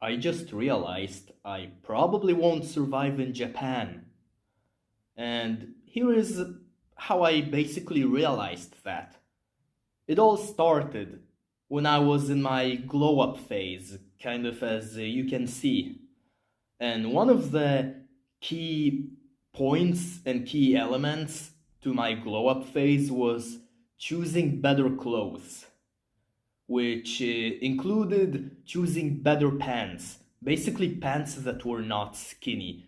I just realized I probably won't survive in Japan. And here is how I basically realized that. It all started when I was in my glow up phase, kind of as you can see. And one of the key points and key elements to my glow up phase was choosing better clothes, which included choosing better pants. Basically, pants that were not skinny,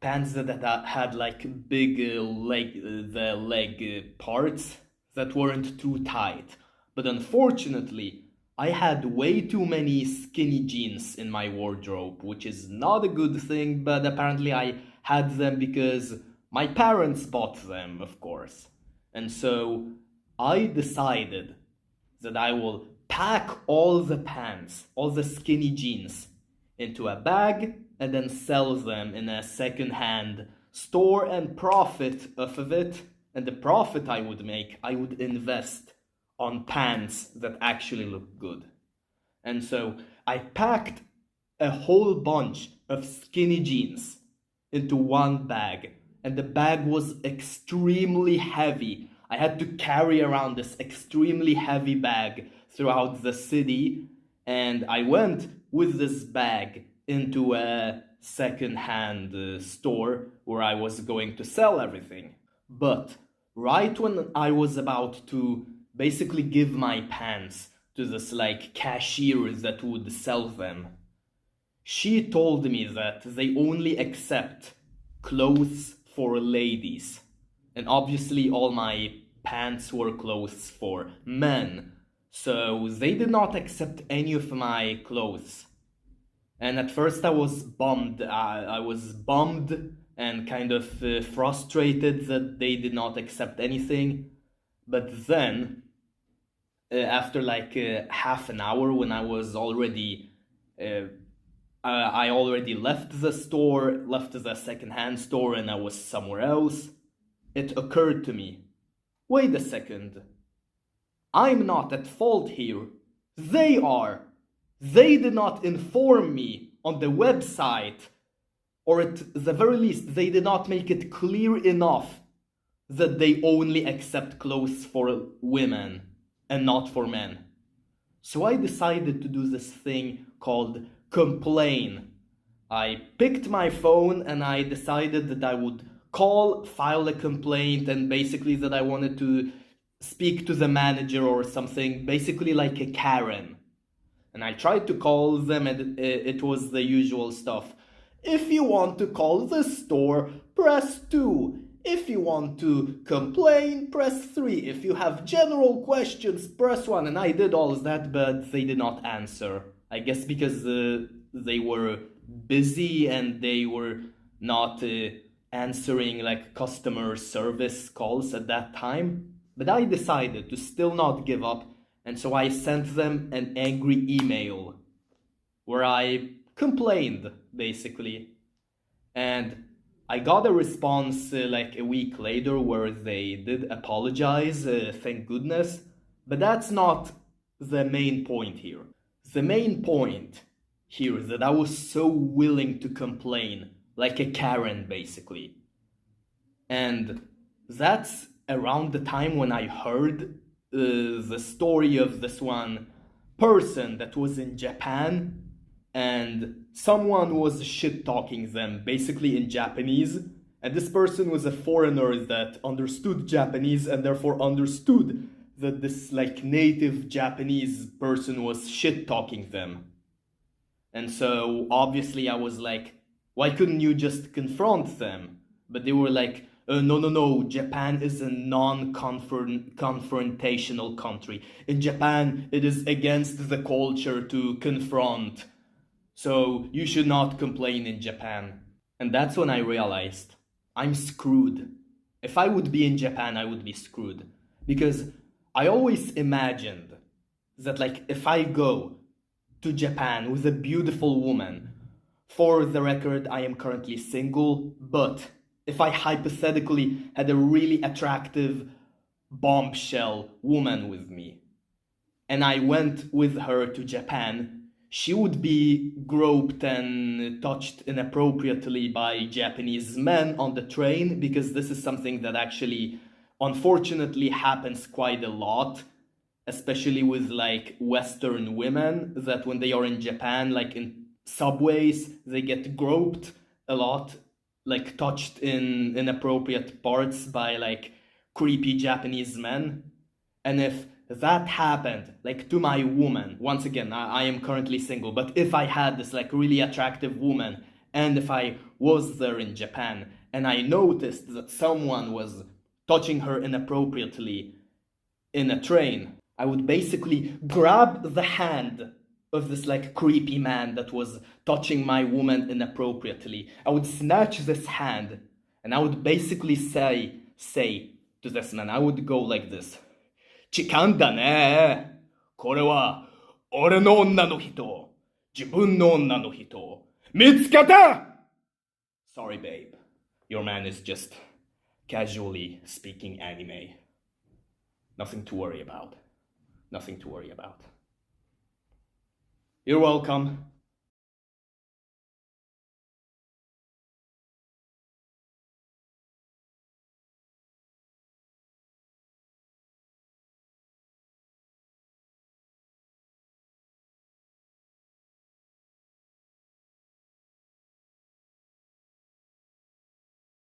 pants that had like big the leg parts that weren't too tight. But unfortunately, I had way too many skinny jeans in my wardrobe, which is not a good thing, but apparently I had them because my parents bought them, of course. And so I decided that I will pack all the pants, all the skinny jeans, into a bag and then sell them in a second-hand store and profit off of it. And the profit I would make, I would invest on pants that actually look good. And so I packed a whole bunch of skinny jeans into one bag, and the bag was extremely heavy. I had to carry around this extremely heavy bag throughout the city, and I went with this bag into a second-hand store where I was going to sell everything. But right when I was about to basically give my pants to this like cashier that would sell them, she told me that they only accept clothes for ladies. And obviously all my pants were clothes for men. So they did not accept any of my clothes. And at first I was bummed. I was bummed and kind of frustrated that they did not accept anything. But then, after like half an hour, when I was already, I already left the store, left the second-hand store, and I was somewhere else, it occurred to me, wait a second. I'm not at fault here. They are. They did not inform me on the website, or at the very least, they did not make it clear enough that they only accept clothes for women and not for men. So I decided to do this thing called complain. I picked my phone and I decided that I would call, file a complaint, and basically that I wanted to speak to the manager or something, basically like a Karen. And I tried to call them, and it was the usual stuff. If you want to call the store, press 2. If you want to complain, press 3. If you have general questions, press 1. And I did all that, but they did not answer. I guess because they were busy and they were not answering like customer service calls at that time. But I decided to still not give up, and so I sent them an angry email where I complained, basically. And I got a response like a week later where they did apologize, thank goodness. But that's not the main point here. The main point here is that I was so willing to complain, like a Karen, basically. And that's around the time when I heard the story of this one person that was in Japan, and someone was shit talking them basically in Japanese, and this person was a foreigner that understood Japanese and therefore understood that this like native Japanese person was shit talking them. And so obviously I was like, why couldn't you just confront them? But they were like, no, Japan is a non-confrontational country. In Japan, it is against the culture to confront. So you should not complain in Japan. And that's when I realized I'm screwed. If I would be in Japan, I would be screwed. Because I always imagined that like if I go to Japan with a beautiful woman, for the record, I am currently single, but if I hypothetically had a really attractive bombshell woman with me, and I went with her to Japan, she would be groped and touched inappropriately by Japanese men on the train, because this is something that actually unfortunately happens quite a lot, especially with like Western women, that when they are in Japan, like in subways, they get groped a lot, like touched in inappropriate parts by like creepy Japanese men. And if that happened, like to my woman, once again, I am currently single, but if I had this like really attractive woman, and if I was there in Japan, and I noticed that someone was touching her inappropriately in a train, I would basically grab the hand of this like creepy man that was touching my woman inappropriately. I would snatch this hand, and I would basically say to this man, I would go like this. 痴漢だね。これは俺の女の人。自分の女の人。見つけた! Sorry, babe. Your man is just casually speaking anime. Nothing to worry about. Nothing to worry about. You're welcome.